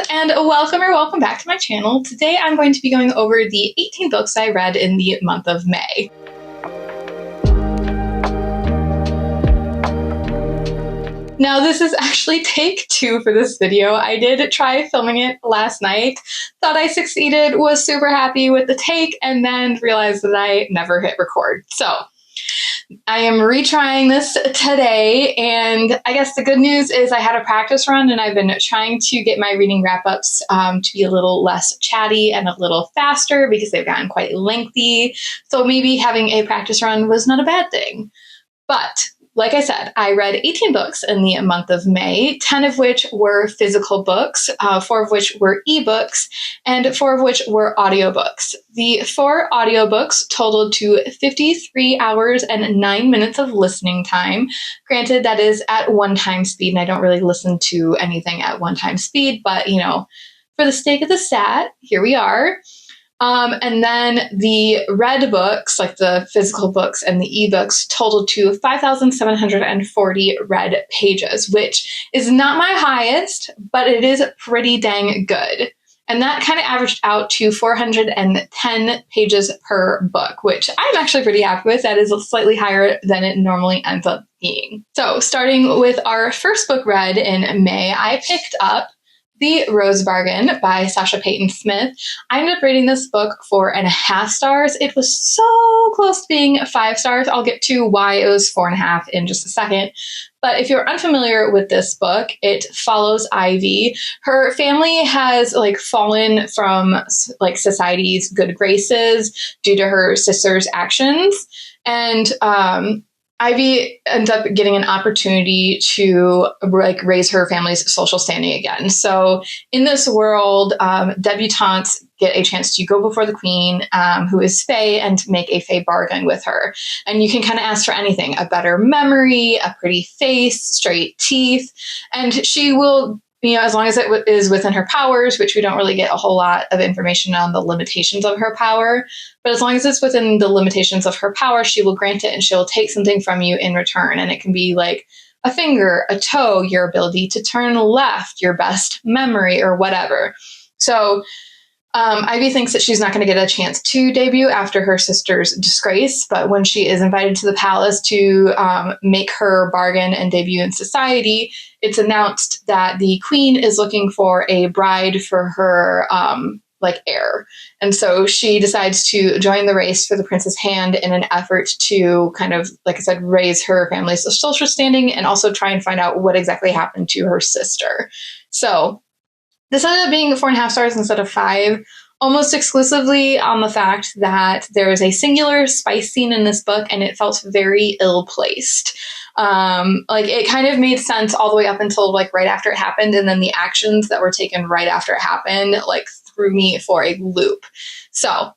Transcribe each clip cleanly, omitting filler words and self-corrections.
and welcome back to my channel. Today I'm going to be going over the 18 books I read in the month of May. Now this is actually take 2 for this video. I did try filming it last night, thought I succeeded, was super happy with the take, and then realized that I never hit record. So I am retrying this today, and I guess the good news is I had a practice run and I've been trying to get my reading wrap-ups to be a little less chatty and a little faster because they've gotten quite lengthy. So maybe having a practice run was not a bad thing. But like I said, I read 18 books in the month of May, 10 of which were physical books, 4 of which were ebooks, and 4 of which were audiobooks. The 4 audiobooks totaled to 53 hours and 9 minutes of listening time. Granted, that is at one-time speed, and I don't really listen to anything at one-time speed, but, you know, for the sake of the stat, here we are. And then the read books, like the physical books and the ebooks, totaled to 5,740 read pages, which is not my highest, but it is pretty dang good. And that kind of averaged out to 410 pages per book, which I'm actually pretty happy with. That is slightly higher than it normally ends up being. So starting with our first book read in May, I picked up The Rose Bargain by Sasha Payton Smith. I ended up rating this book 4.5 stars. It was so close to being 5 stars. I'll get to why it was 4.5 in just a second. But if you're unfamiliar with this book, it follows Ivy. Her family has fallen from society's good graces due to her sister's actions. And Ivy ends up getting an opportunity to raise her family's social standing again. So in this world, debutantes get a chance to go before the queen, who is Fae, and make a Fae bargain with her. And you can kind of ask for anything: a better memory, a pretty face, straight teeth, and she will, as long as it is within her powers, which we don't really get a whole lot of information on the limitations of her power, but as long as it's within the limitations of her power, she will grant it and she'll take something from you in return. And it can be like a finger, a toe, your ability to turn left, your best memory, or whatever. So Ivy thinks that she's not going to get a chance to debut after her sister's disgrace, but when she is invited to the palace to make her bargain and debut in society, it's announced that the queen is looking for a bride for her heir. And so she decides to join the race for the prince's hand in an effort to kind of, like I said, raise her family's social standing and also try and find out what exactly happened to her sister. So this ended up being 4.5 stars instead of 5, almost exclusively on the fact that there is a singular spice scene in this book, and it felt very ill-placed. It kind of made sense all the way up until right after it happened, and then the actions that were taken right after it happened threw me for a loop. So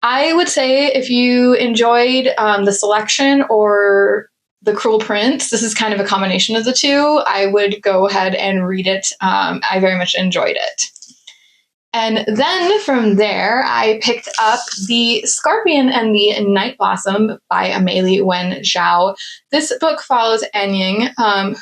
I would say if you enjoyed the selection or The Cruel Prince, this is kind of a combination of the two, I would go ahead and read it. I very much enjoyed it. And then from there, I picked up The Scorpion and the Night Blossom by Amelie Wen Zhao. This book follows Anying,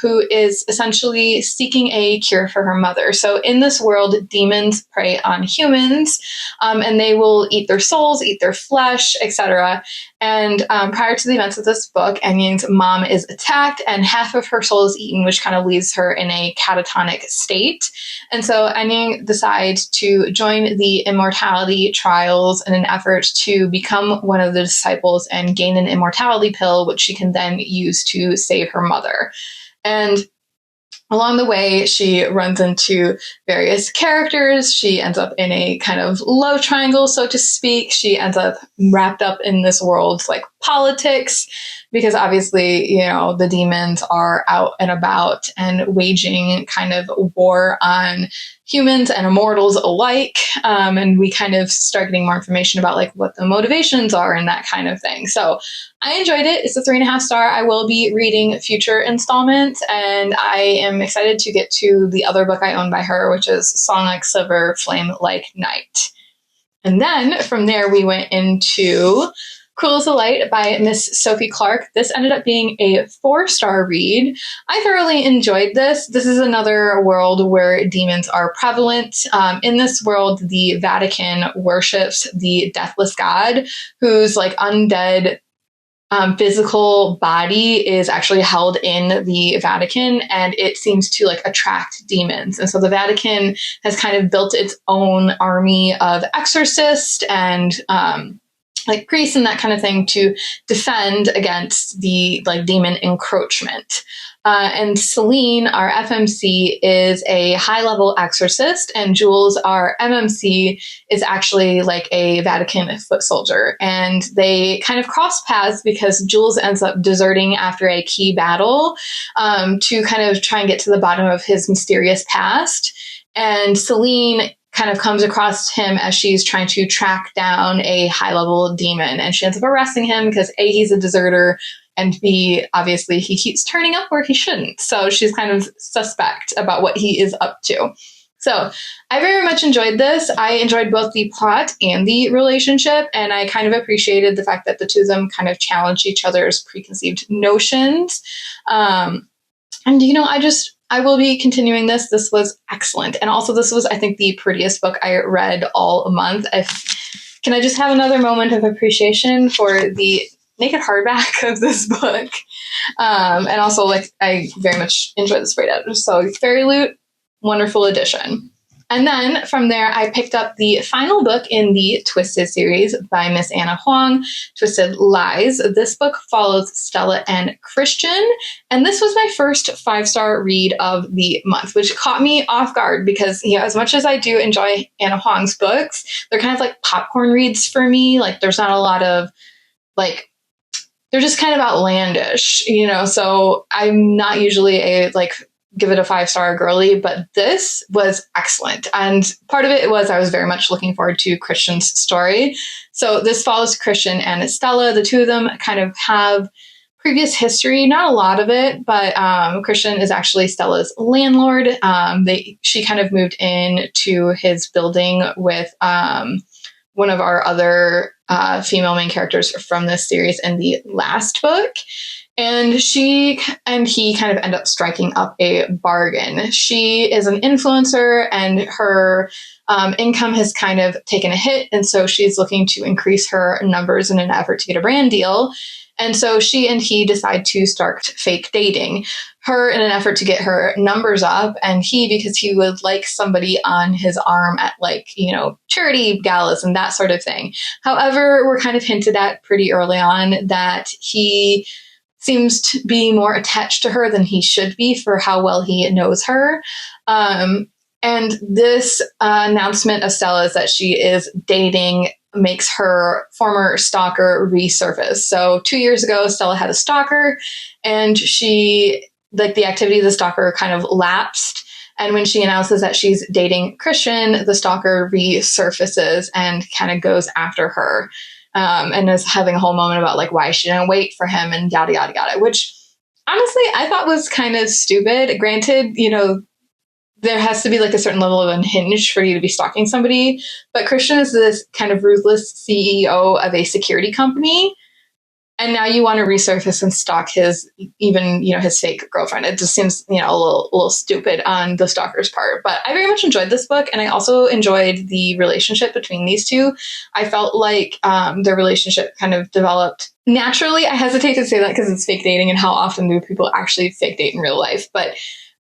who is essentially seeking a cure for her mother. So in this world, demons prey on humans, and they will eat their souls, eat their flesh, etc. And prior to the events of this book, Anying's mom is attacked and half of her soul is eaten, which kind of leaves her in a catatonic state. And so Anying decides to join the immortality trials in an effort to become one of the disciples and gain an immortality pill, which she can then use to save her mother. And along the way, she runs into various characters. She ends up in a kind of love triangle, so to speak. She ends up wrapped up in this world's politics, because obviously, the demons are out and about and waging kind of war on humans and immortals alike. And we kind of start getting more information about what the motivations are and that kind of thing. So I enjoyed it. It's a 3.5 star. I will be reading future installments, and I am excited to get to the other book I own by her, which is Song Like Silver, Flame Like Night. And then from there, we went into Cruel as the Light by Miss Sophie Clark. This ended up being a 4-star read. I thoroughly enjoyed this. This is another world where demons are prevalent. In this world, the Vatican worships the deathless god, whose like undead physical body is actually held in the Vatican, and it seems to like attract demons. And so the Vatican has kind of built its own army of exorcists and like priests and that kind of thing to defend against the like demon encroachment. And Celine, our FMC, is a high-level exorcist, and Jules, our MMC, is actually like a Vatican foot soldier. And they kind of cross paths because Jules ends up deserting after a key battle to kind of try and get to the bottom of his mysterious past. And Celine kind of comes across him as she's trying to track down a high-level demon. And she ends up arresting him because A, he's a deserter, and B, obviously he keeps turning up where he shouldn't. So she's kind of suspect about what he is up to. So I very much enjoyed this. I enjoyed both the plot and the relationship, and I kind of appreciated the fact that the two of them kind of challenged each other's preconceived notions. And, you know, I will be continuing this. This was excellent. And also this was, I think, the prettiest book I read all month. Can I just have another moment of appreciation for the naked hardback of this book? And also, like, I very much enjoyed the sprayed edge. So Fairy Loot, wonderful edition. And then from there, I picked up the final book in the Twisted series by Miss Anna Huang, Twisted Lies. This book follows Stella and Christian, and this was my first 5-star read of the month, which caught me off guard because, you know, as much as I do enjoy Anna Huang's books, they're kind of like popcorn reads for me. Like, there's not a lot of, like, they're just kind of outlandish, you know, so I'm not usually a, like, give it a 5-star girly, but this was excellent. And part of it was I was very much looking forward to Christian's story. So this follows Christian and Stella. The two of them kind of have previous history, not a lot of it, but Christian is actually Stella's landlord. She kind of moved in to his building with one of our other female main characters from this series in the last book. And she and he kind of end up striking up a bargain. She is an influencer, and her income has kind of taken a hit. And so she's looking to increase her numbers in an effort to get a brand deal. And so she and he decide to start fake dating. Her in an effort to get her numbers up, and he because he would like somebody on his arm at, like, you know, charity galas and that sort of thing. However, we're kind of hinted at pretty early on that he seems to be more attached to her than he should be for how well he knows her. And this announcement of Stella's that she is dating makes her former stalker resurface. So 2 years ago, Stella had a stalker, and the activity of the stalker kind of lapsed. And when she announces that she's dating Christian, the stalker resurfaces and kind of goes after her. And is having a whole moment about, like, why she didn't wait for him and yada, yada, yada, which honestly I thought was kind of stupid. Granted, you know, there has to be like a certain level of unhinged for you to be stalking somebody. But Christian is this kind of ruthless CEO of a security company. And now you want to resurface and stalk his, even, you know, his fake girlfriend. It just seems, you know, a little stupid on the stalker's part. But I very much enjoyed this book, and I also enjoyed the relationship between these two. I felt like their relationship kind of developed naturally. I hesitate to say that because it's fake dating, and how often do people actually fake date in real life? But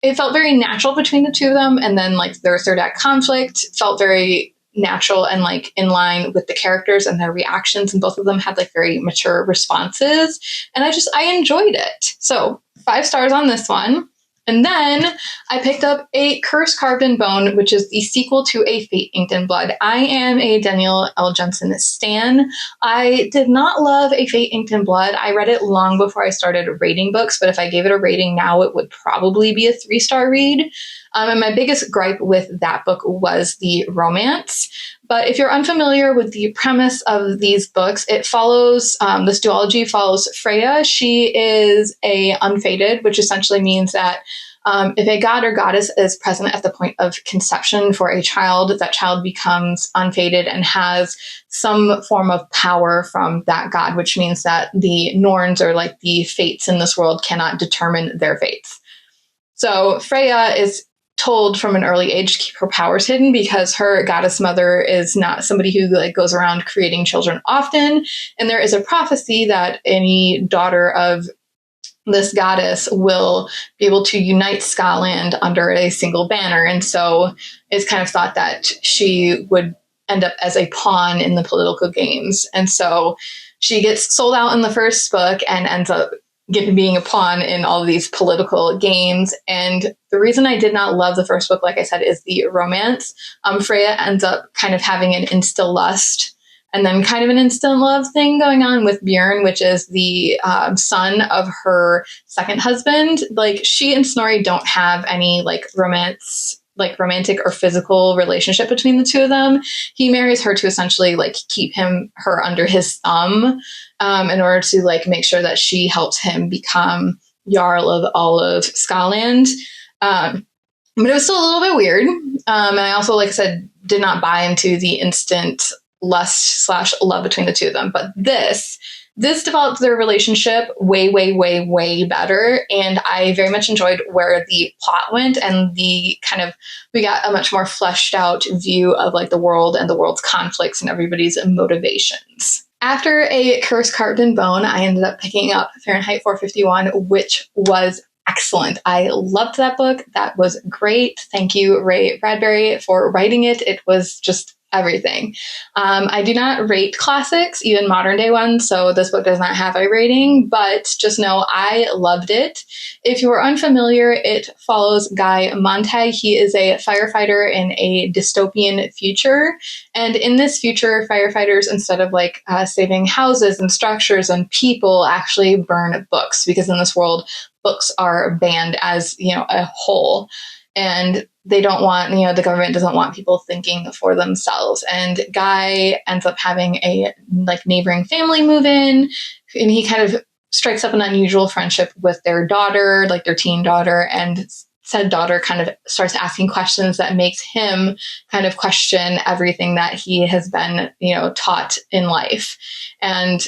it felt very natural between the two of them. And then, like, their third act conflict felt very natural and, like, in line with the characters and their reactions, and both of them had, like, very mature responses, and I enjoyed it. So 5 stars on this one. And then I picked up A Curse Carved in Bone, which is the sequel to A Fate Inked in Blood. I am a Danielle L. Jensen stan. I did not love A Fate Inked in Blood. I read it long before I started rating books, but if I gave it a rating now, it would probably be a 3-star read. And my biggest gripe with that book was the romance. But if you're unfamiliar with the premise of these books, it follows, this duology follows Freya. She is a unfated, which essentially means that if a god or goddess is present at the point of conception for a child, that child becomes unfated and has some form of power from that god, which means that the Norns, or like the fates in this world, cannot determine their fates. So Freya is told from an early age to keep her powers hidden because her goddess mother is not somebody who like goes around creating children often, and there is a prophecy that any daughter of this goddess will be able to unite Scotland under a single banner. And so it's kind of thought that she would end up as a pawn in the political games. And so she gets sold out in the first book and ends up being a pawn in all of these political games. And the reason I did not love the first book, like I said, is the romance. Freya ends up kind of having an insta-lust and then kind of an instant love thing going on with Bjorn, which is the son of her second husband. Like, she and Snorri don't have any like romantic or physical relationship between the two of them. He marries her to essentially like keep her under his thumb, in order to like make sure that she helps him become Jarl of all of Scotland. But it was still a little bit weird. And I also, like I said, did not buy into the instant lust/love between the two of them. But this developed their relationship way, way, way, way better. And I very much enjoyed where the plot went, and we got a much more fleshed out view of like the world and the world's conflicts and everybody's motivations. After A Curse Carved in Bone, I ended up picking up Fahrenheit 451, which was excellent. I loved that book. That was great. Thank you, Ray Bradbury, for writing it. It was just everything. I do not rate classics, even modern day ones, so this book does not have a rating, but just know I loved it. If you are unfamiliar, it follows Guy Montag. He is a firefighter in a dystopian future, and in this future, firefighters, instead of like saving houses and structures and people, actually burn books, because in this world, books are banned as, a whole. And they don't want, the government doesn't want people thinking for themselves. And Guy ends up having a like neighboring family move in, and he kind of strikes up an unusual friendship with their daughter, like their teen daughter, and said daughter kind of starts asking questions that makes him kind of question everything that he has been, taught in life. And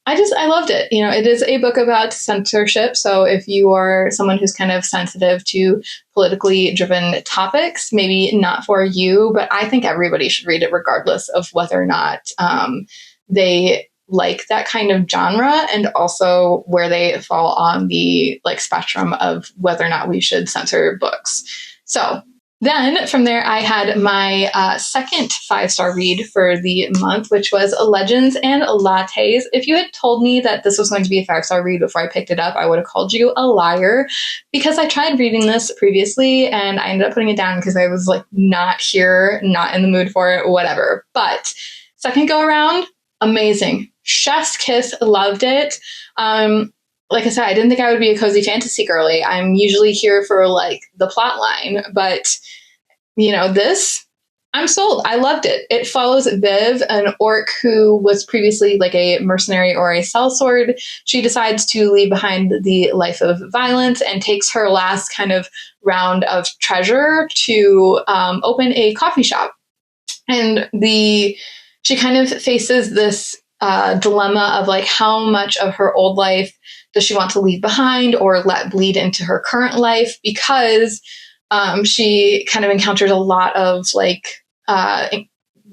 I loved it. It is a book about censorship. So if you are someone who's kind of sensitive to politically driven topics, maybe not for you, but I think everybody should read it regardless of whether or not they like that kind of genre, and also where they fall on the like spectrum of whether or not we should censor books. So then from there, I had my second 5-star read for the month, which was Legends and Lattes. If you had told me that this was going to be a 5-star read before I picked it up, I would have called you a liar, because I tried reading this previously and I ended up putting it down because I was like not in the mood for it, whatever. But second go around, amazing. Chef's kiss, loved it. Like I said, I didn't think I would be a cozy fantasy girly. I'm usually here for like the plot line, but this, I'm sold. I loved it. It follows Viv, an orc who was previously like a mercenary or a sellsword. She decides to leave behind the life of violence and takes her last kind of round of treasure to open a coffee shop. And she kind of faces this dilemma of like how much of her old life does she want to leave behind or let bleed into her current life, because she kind of encounters a lot of like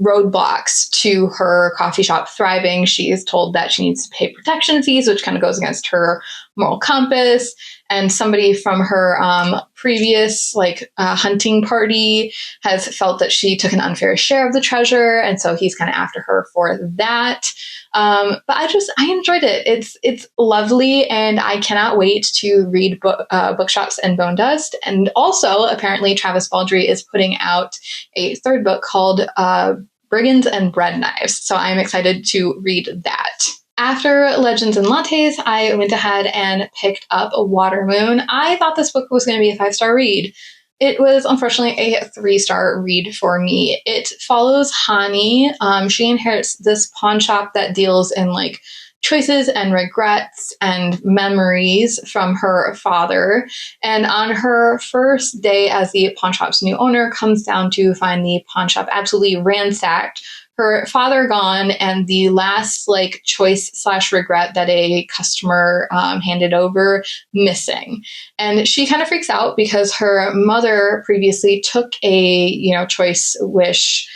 roadblocks to her coffee shop thriving. She is told that she needs to pay protection fees, which kind of goes against her moral compass. And somebody from her previous hunting party has felt that she took an unfair share of the treasure, and so he's kind of after her for that. But I enjoyed it. It's lovely, and I cannot wait to read Bookshops and Bone Dust. And also, apparently, Travis Baldree is putting out a third book called Brigands and Bread Knives. So I'm excited to read that. After Legends and Lattes, I went ahead and picked up Watermoon. I thought this book was going to be a 5-star read. It was unfortunately a 3-star read for me. It follows Hani. She inherits this pawn shop that deals in like choices and regrets and memories from her father. And on her first day as the pawn shop's new owner, comes down to find the pawn shop absolutely ransacked, her father gone, and the last like choice slash regret that a customer handed over missing. And she kind of freaks out because her mother previously took a choice wish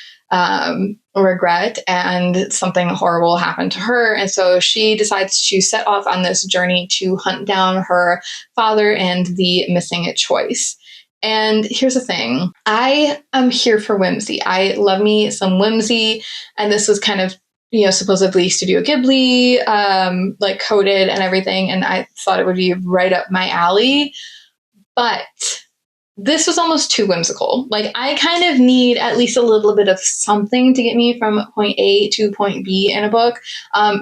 regret, and something horrible happened to her. And so she decides to set off on this journey to hunt down her father and the missing choice. And here's the thing, I am here for whimsy. I love me some whimsy. And this was kind of, supposedly Studio Ghibli, like coded and everything. And I thought it would be right up my alley. But this was almost too whimsical. Like, I kind of need at least a little bit of something to get me from point A to point B in a book.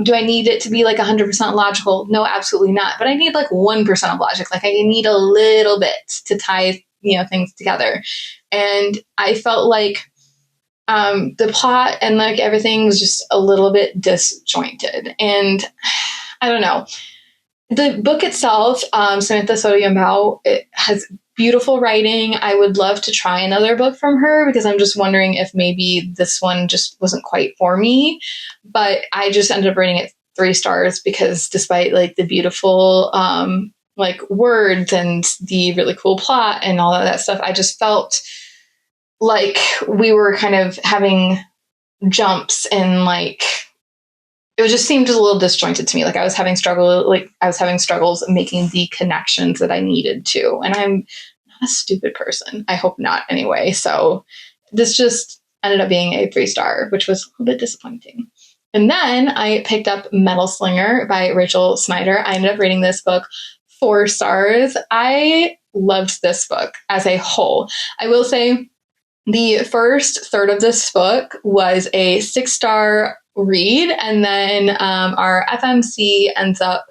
Do I need it to be like 100% logical? No, absolutely not. But I need like 1% of logic. Like, I need a little bit to tie, things together. And I felt like the plot and like everything was just a little bit disjointed. And I don't know. The book itself, Samantha Sotomayor, it has beautiful writing. I would love to try another book from her because I'm just wondering if maybe this one just wasn't quite for me. But I just ended up rating it 3 stars because despite like the beautiful like words and the really cool plot and all of that stuff, I just felt like we were kind of having jumps in like, it just seemed just a little disjointed to me. Like I was having struggles making the connections that I needed to. And I'm not a stupid person. I hope not anyway. So this just ended up being a 3-star, which was a little bit disappointing. And then I picked up Metal Slinger by Rachel Snyder. I ended up rating this book 4 stars. I loved this book as a whole. I will say the first third of this book was a 6-star read, and then our FMC ends up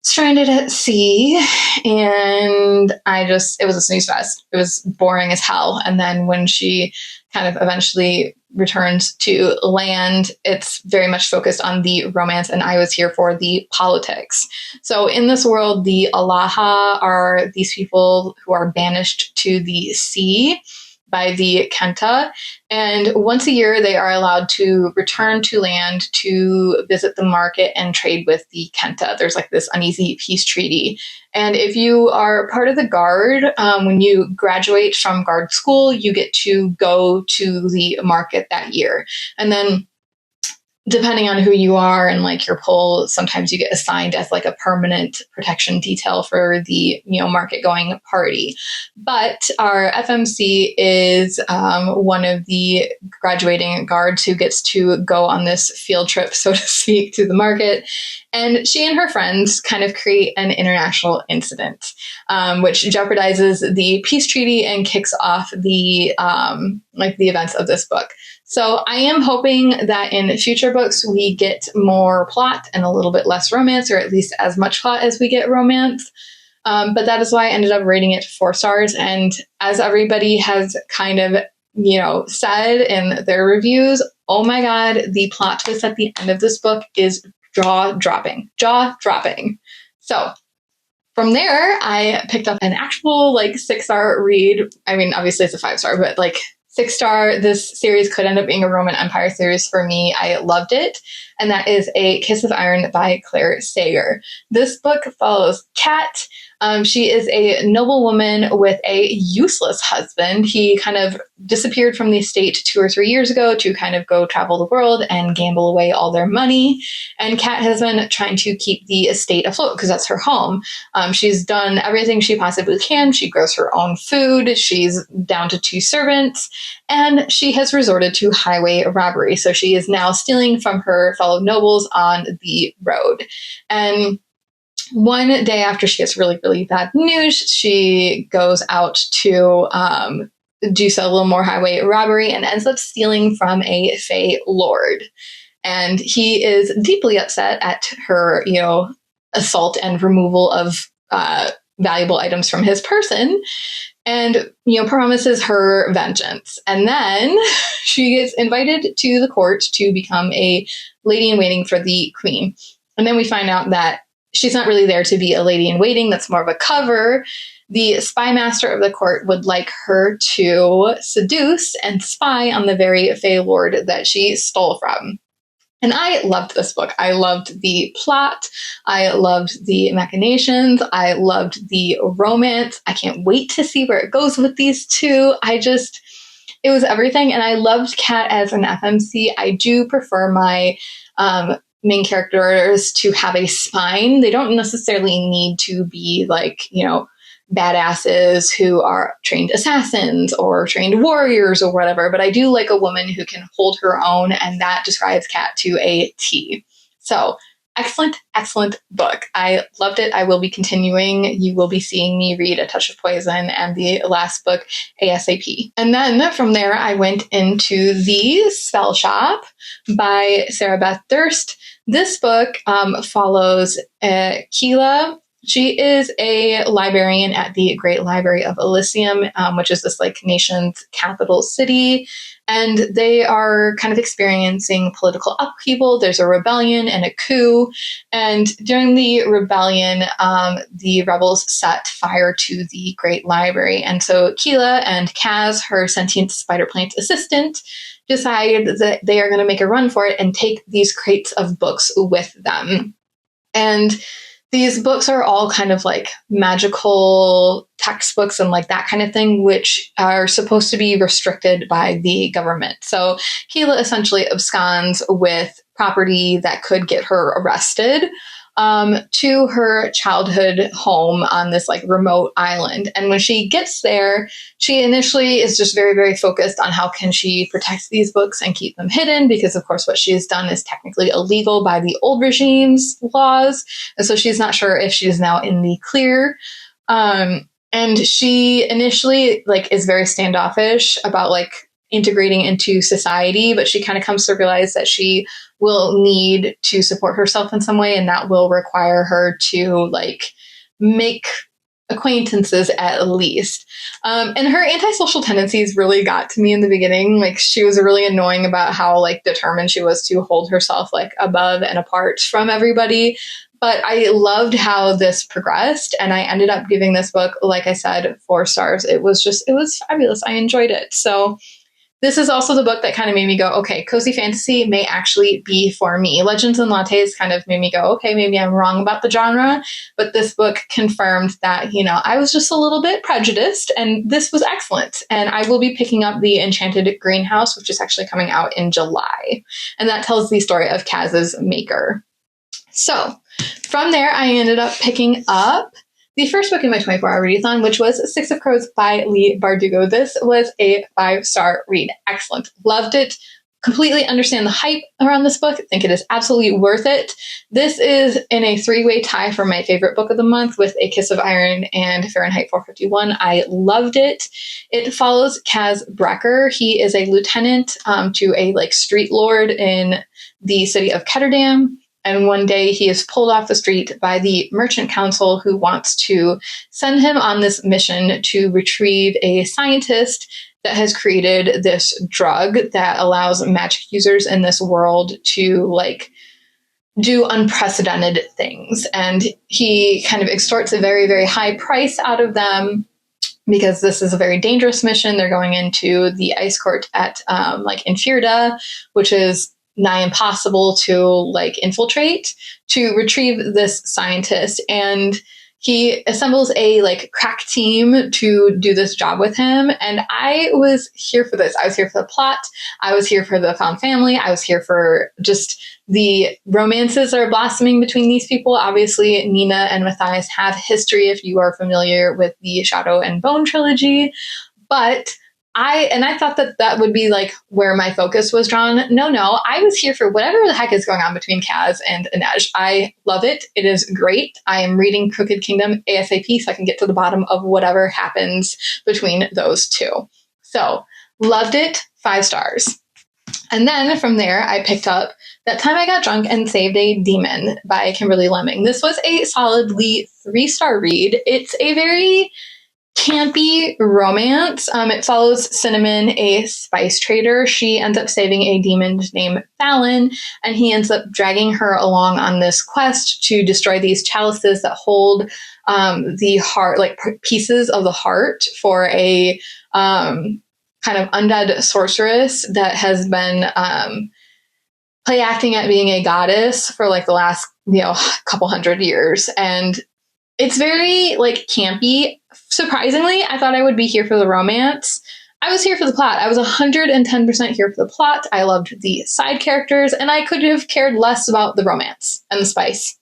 stranded at sea, and it was a snooze fest. It was boring as hell. And then when she kind of eventually returns to land, it's very much focused on the romance, and I was here for the politics. So in this world, the Alaha are these people who are banished to the sea by the Kenta. And once a year, they are allowed to return to land to visit the market and trade with the Kenta. There's like this uneasy peace treaty. And if you are part of the guard, when you graduate from guard school, you get to go to the market that year. And then depending on who you are and like your pull, sometimes you get assigned as like a permanent protection detail for the market going party. But our FMC is one of the graduating guards who gets to go on this field trip, so to speak, to the market. And she and her friends kind of create an international incident, which jeopardizes the peace treaty and kicks off the events of this book. So I am hoping that in future books we get more plot and a little bit less romance, or at least as much plot as we get romance. But that is why I ended up rating it 4 stars. And as everybody has kind of, said in their reviews, oh my God, the plot twist at the end of this book is jaw-dropping. So from there, I picked up an actual 6-star read. I mean, obviously it's a 5-star, but 6-star, this series could end up being a Roman Empire series for me. I loved it. And that is A Kiss of Iron by Claire Sager. This book follows Kat. She is a noblewoman with a useless husband. He kind of disappeared from the estate 2 or 3 years ago to kind of go travel the world and gamble away all their money. And Kat has been trying to keep the estate afloat because that's her home. She's done everything she possibly can. She grows her own food. She's down to 2 servants. And she has resorted to highway robbery. So she is now stealing from her fellow nobles on the road. And one day after she gets really, really bad news, she goes out to do a little more highway robbery and ends up stealing from a Fey lord. And he is deeply upset at her, assault and removal of valuable items from his person. and, promises her vengeance. And then she gets invited to the court to become a lady in waiting for the queen. And then we find out that she's not really there to be a lady in waiting. That's more of a cover. The spy master of the court would like her to seduce and spy on the very Fey Lord that she stole from. And I loved this book. I loved the plot. I loved the machinations. I loved the romance. I can't wait to see where it goes with these two. It was everything. And I loved Kat as an FMC. I do prefer my main characters to have a spine. They don't necessarily need to be like, badasses who are trained assassins or trained warriors or whatever, but I do like a woman who can hold her own, and that describes Kat to a T. So, excellent, excellent book. I loved it. I will be continuing. You will be seeing me read A Touch of Poison and the last book ASAP. And then from there, I went into The Spell Shop by Sarah Beth Durst. This book follows Keela. She is a librarian at the Great Library of Elysium, which is this nation's capital city. And they are kind of experiencing political upheaval. There's a rebellion and a coup. And during the rebellion, the rebels set fire to the Great Library. And so Keela and Kaz, her sentient spider plant assistant, decide that they are going to make a run for it and take these crates of books with them. And these books are all kind of magical textbooks and that kind of thing, which are supposed to be restricted by the government. So Keela essentially absconds with property that could get her arrested to her childhood home on this remote island. And when she gets there, she initially is just very, very focused on how can she protect these books and keep them hidden, because of course what she has done is technically illegal by the old regime's laws. And so she's not sure if she's now in the clear. And she initially is very standoffish about integrating into society, but she kind of comes to realize that she will need to support herself in some way, and that will require her to make acquaintances at least. And her antisocial tendencies really got to me in the beginning. She was really annoying about how determined she was to hold herself above and apart from everybody. But I loved how this progressed, and I ended up giving this book, like I said, 4 stars. It was fabulous. I enjoyed it. So this is also the book that kind of made me go, okay, cozy fantasy may actually be for me. Legends and Lattes kind of made me go, okay, maybe I'm wrong about the genre, but this book confirmed that, I was just a little bit prejudiced, and this was excellent. And I will be picking up The Enchanted Greenhouse, which is actually coming out in July. And that tells the story of Kaz's maker. So from there, I ended up picking up the first book in my 24-hour readathon, which was Six of Crows by Leigh Bardugo. This was a 5-star read. Excellent. Loved it. Completely understand the hype around this book. Think it is absolutely worth it. This is in a 3-way tie for my favorite book of the month with A Kiss of Iron and Fahrenheit 451. I loved it. It follows Kaz Brecker. He is a lieutenant to a street lord in the city of Ketterdam. And one day he is pulled off the street by the Merchant Council, who wants to send him on this mission to retrieve a scientist that has created this drug that allows magic users in this world to do unprecedented things. And he kind of extorts a very, very high price out of them, because this is a very dangerous mission. They're going into the ice court at Infirda, which is nigh impossible to infiltrate, to retrieve this scientist. And he assembles a crack team to do this job with him. And I was here for this. I was here for the plot. I was here for the found family. I was here for just the romances that are blossoming between these people. Obviously, Nina and Matthias have history if you are familiar with the Shadow and Bone trilogy. But I thought that would be where my focus was drawn. No, I was here for whatever the heck is going on between Kaz and Inej. I love it. It is great. I am reading Crooked Kingdom ASAP so I can get to the bottom of whatever happens between those two. So, loved it. 5 stars. And then from there, I picked up That Time I Got Drunk and Saved a Demon by Kimberly Lemming. This was a solidly 3-star read. It's a very campy romance. It follows Cinnamon, a spice trader. She ends up saving a demon named Fallon, and he ends up dragging her along on this quest to destroy these chalices that hold the heart, like pieces of the heart for a kind of undead sorceress that has been play acting at being a goddess for like the last, couple hundred years. And it's very like campy. Surprisingly, I thought I would be here for the romance. I was here for the plot. I was 110% here for the plot. I loved the side characters, and I could have cared less about the romance and the spice,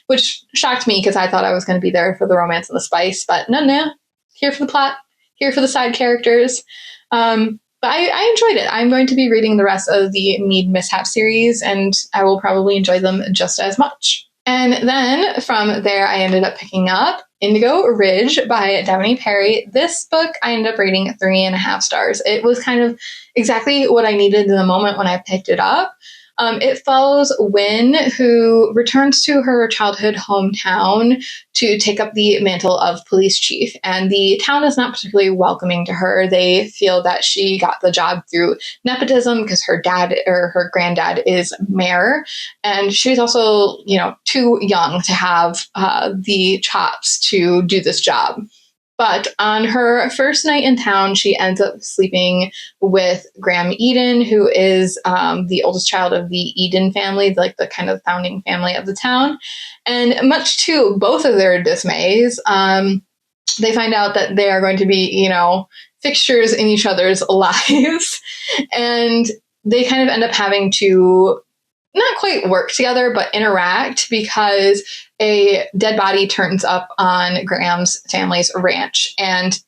which shocked me because I thought I was going to be there for the romance and the spice. But no, here for the plot, here for the side characters. But I enjoyed it. I'm going to be reading the rest of the Mead Mishap series, and I will probably enjoy them just as much. And then from there, I ended up picking up Indigo Ridge by Devoney Perry. This book I ended up rating 3.5 stars. It was kind of exactly what I needed in the moment when I picked it up. It follows Wynne, who returns to her childhood hometown to take up the mantle of police chief. And the town is not particularly welcoming to her. They feel that she got the job through nepotism because her dad or her granddad is mayor. And she's also, too young to have the chops to do this job. But on her first night in town, she ends up sleeping with Graham Eden, who is the oldest child of the Eden family, like the kind of founding family of the town. And much to both of their dismays, they find out that they are going to be, fixtures in each other's lives. And they kind of end up having to not quite work together, but interact because a dead body turns up on Graham's family's ranch. And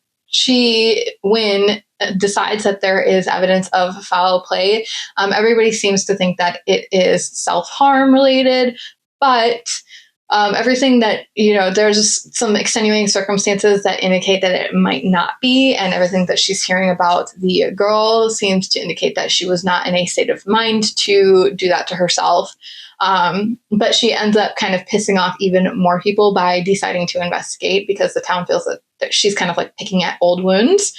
Wynne, decides that there is evidence of foul play. Everybody seems to think that it is self-harm related, but everything that, there's some extenuating circumstances that indicate that it might not be. And everything that she's hearing about the girl seems to indicate that she was not in a state of mind to do that to herself. But she ends up kind of pissing off even more people by deciding to investigate because the town feels that she's kind of like picking at old wounds.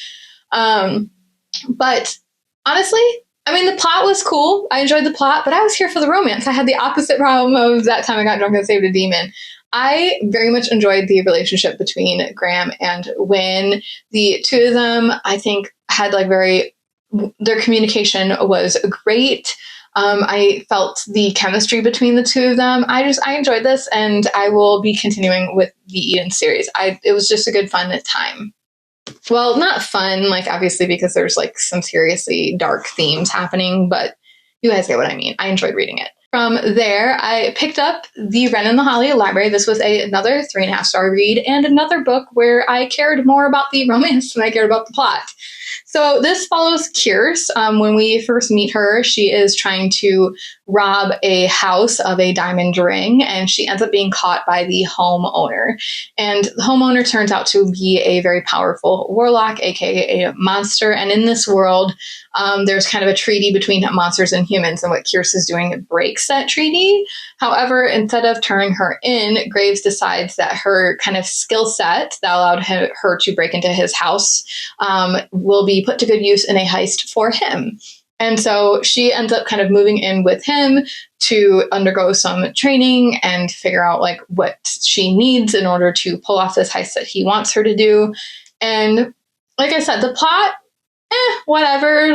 But honestly, the plot was cool. I enjoyed the plot, but I was here for the romance. I had the opposite problem of That Time I Got Drunk and Saved a Demon. I very much enjoyed the relationship between Graham and Wynne. The two of them, I think, had their communication was great. I felt the chemistry between the two of them. I enjoyed this, and I will be continuing with the Eden series. It was just a good fun time. Well, not fun, obviously, because there's some seriously dark themes happening, but you guys get what I mean. I enjoyed reading it. From there, I picked up The Wren and the Holly Library. This was another 3.5 star read and another book where I cared more about the romance than I cared about the plot. So this follows Kierce. When we first meet her, she is trying to rob a house of a diamond ring, and she ends up being caught by the homeowner. And the homeowner turns out to be a very powerful warlock, aka a monster. And in this world, there's kind of a treaty between monsters and humans, and what Kierce is doing breaks that treaty. However, instead of turning her in, Graves decides that her kind of skill set that allowed her to break into his house will be put to good use in a heist for him. And so she ends up kind of moving in with him to undergo some training and figure out what she needs in order to pull off this heist that he wants her to do. And like I said, the plot, whatever.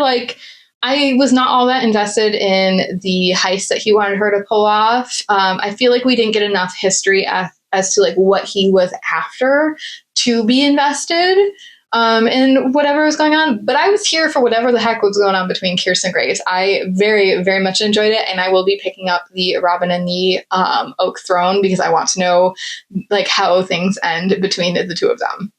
I was not all that invested in the heist that he wanted her to pull off. I feel like we didn't get enough history as to what he was after to be invested in whatever was going on. But I was here for whatever the heck was going on between Kierce and Graves. I very, very much enjoyed it, and I will be picking up the Robin and the Oak Throne because I want to know how things end between the two of them.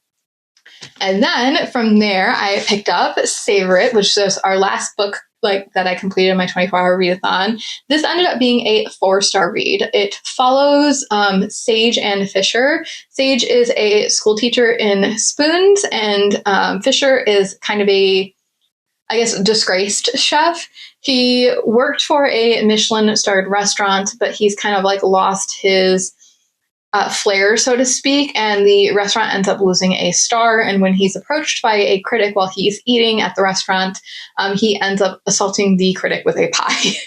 And then from there, I picked up Savor It, which is our last book that I completed in my 24-hour readathon. This ended up being a 4-star read. It follows Sage and Fisher. Sage is a school teacher in Spoons, and Fisher is kind of a, disgraced chef. He worked for a Michelin-starred restaurant, but he's kind of lost his flair, so to speak, and the restaurant ends up losing a star. And when he's approached by a critic while he's eating at the restaurant, he ends up assaulting the critic with a pie.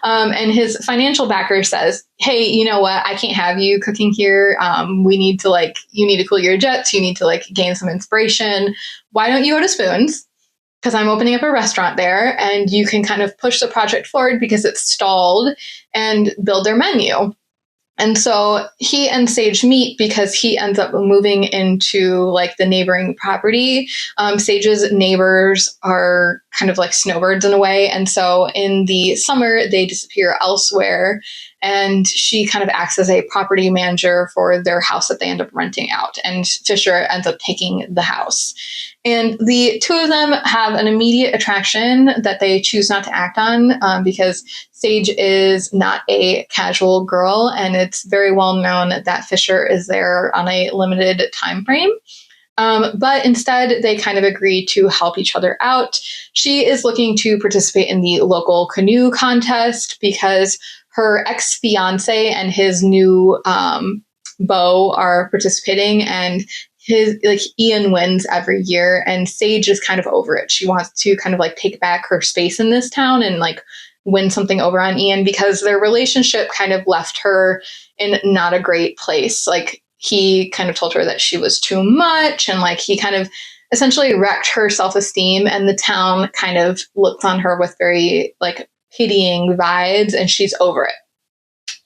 And his financial backer says, "Hey, you know what? I can't have you cooking here. We need to you need to cool your jets. You need to gain some inspiration. Why don't you go to Spoons? Because I'm opening up a restaurant there, and you can kind of push the project forward because it's stalled and build their menu." And so he and Sage meet because he ends up moving into the neighboring property. Sage's neighbors are kind of like snowbirds in a way. And so in the summer, they disappear elsewhere. And she kind of acts as a property manager for their house that they end up renting out. And Fisher ends up taking the house. And the two of them have an immediate attraction that they choose not to act on because Sage is not a casual girl, and it's very well known that Fisher is there on a limited time frame. But instead, they kind of agree to help each other out. She is looking to participate in the local canoe contest because her ex-fiance and his new beau are participating, and Ian wins every year, and Sage is kind of over it. She wants to kind of take back her space in this town and win something over on Ian because their relationship kind of left her in not a great place. He kind of told her that she was too much, and he kind of essentially wrecked her self-esteem, and the town kind of looked on her with very pitying vibes, and she's over it.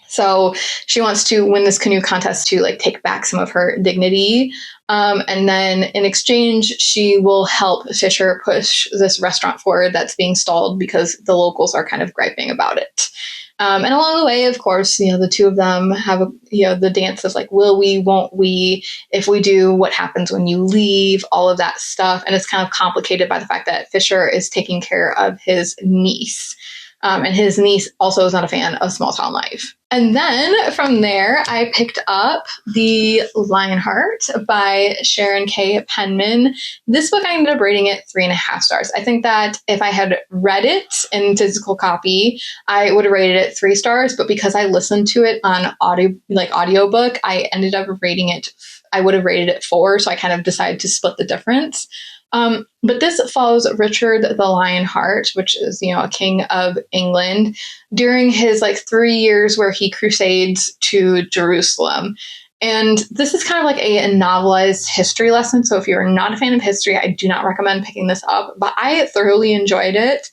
So she wants to win this canoe contest to take back some of her dignity. And then in exchange, she will help Fisher push this restaurant forward that's being stalled because the locals are kind of griping about it. And along the way, of course, the two of them have the dance of will we, won't we, if we do, what happens when you leave, all of that stuff. And it's kind of complicated by the fact that Fisher is taking care of his niece. And his niece also is not a fan of small town life. And then from there, I picked up The Lionheart by Sharon K. Penman. This book, I ended up rating it 3.5 stars. I think that if I had read it in physical copy, I would have rated it 3 stars. But because I listened to it on audiobook, I ended up rating it, I would have rated it 4. So I kind of decided to split the difference. But this follows Richard the Lionheart, which is, a king of England, during his 3 years where he crusades to Jerusalem. And this is kind of a novelized history lesson. So if you're not a fan of history, I do not recommend picking this up, but I thoroughly enjoyed it.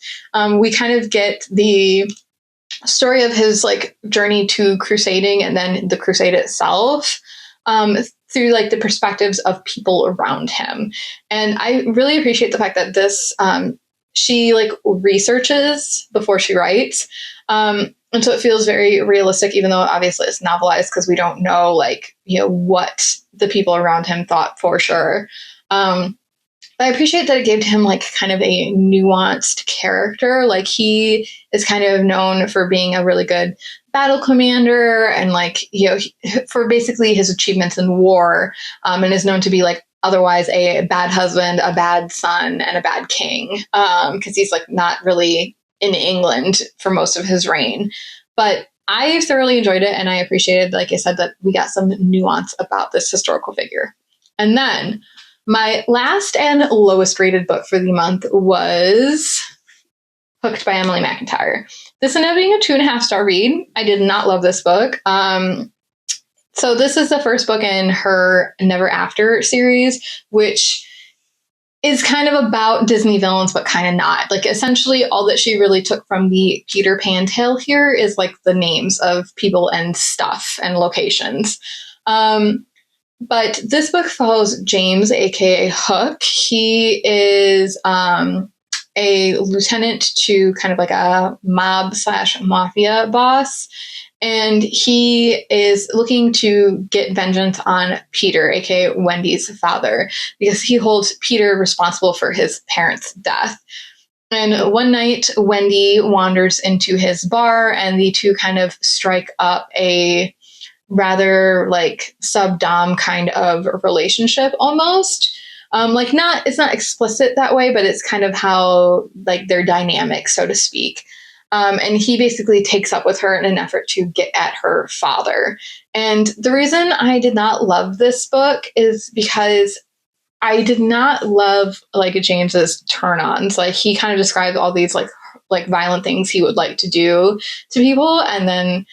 We kind of get the story of his journey to crusading and then the crusade itself. Through the perspectives of people around him. And I really appreciate the fact that this, she researches before she writes. And so it feels very realistic, even though obviously it's novelized because we don't know what the people around him thought for sure. But I appreciate that it gave him kind of a nuanced character. He is kind of known for being a really good battle commander and for basically his achievements in war, and is known to be otherwise a bad husband, a bad son, and a bad king, because he's not really in England for most of his reign. But I thoroughly enjoyed it, and I appreciated, like I said, that we got some nuance about this historical figure. And then my last and lowest rated book for the month was Hooked by Emily McIntyre. This ended up being a 2.5 star read. I did not love this book. So this is the first book in her Never After series, which is kind of about Disney villains, but kind of not. Essentially, all that she really took from the Peter Pan tale here is the names of people and stuff and locations. But this book follows James, aka Hook. He is a lieutenant to kind of a mob/mafia boss. And he is looking to get vengeance on Peter, aka Wendy's father, because he holds Peter responsible for his parents' death. And one night, Wendy wanders into his bar, and the two kind of strike up a rather sub-dom kind of relationship almost. It's not explicit that way, but it's kind of how their dynamic, so to speak. And he basically takes up with her in an effort to get at her father. And the reason I did not love this book is because I did not love like James's turn-ons. Like he kind of describes all these like violent things he would like to do to people, and then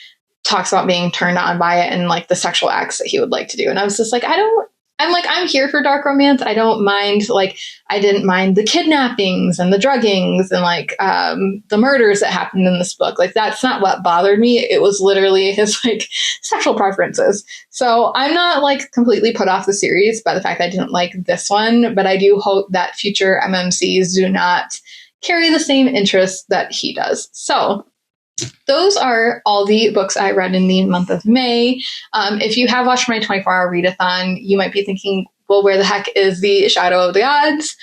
talks about being turned on by it and like the sexual acts that he would like to do. And I was just like, I'm here for dark romance. I don't mind, like, I didn't mind the kidnappings and the druggings and like the murders that happened in this book. Like, that's not what bothered me. It was literally his like sexual preferences. So I'm not like completely put off the series by the fact that I didn't like this one, but I do hope that future MMCs do not carry the same interests that he does. So those are all the books I read in the month of May. If you have watched my 24-hour readathon, you might be thinking, well, where the heck is the Shadow of the Gods?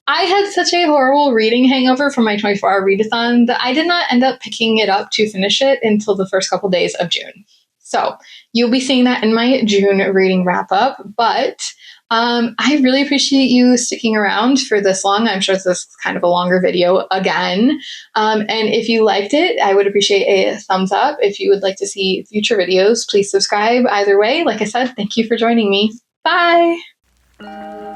I had such a horrible reading hangover from my 24-hour readathon that I did not end up picking it up to finish it until the first couple days of June. So you'll be seeing that in my June reading wrap up, but I really appreciate you sticking around for this long. I'm sure this is kind of a longer video again. And if you liked it, I would appreciate a thumbs up. If you would like to see future videos, please subscribe. Either way, like I said, thank you for joining me. Bye!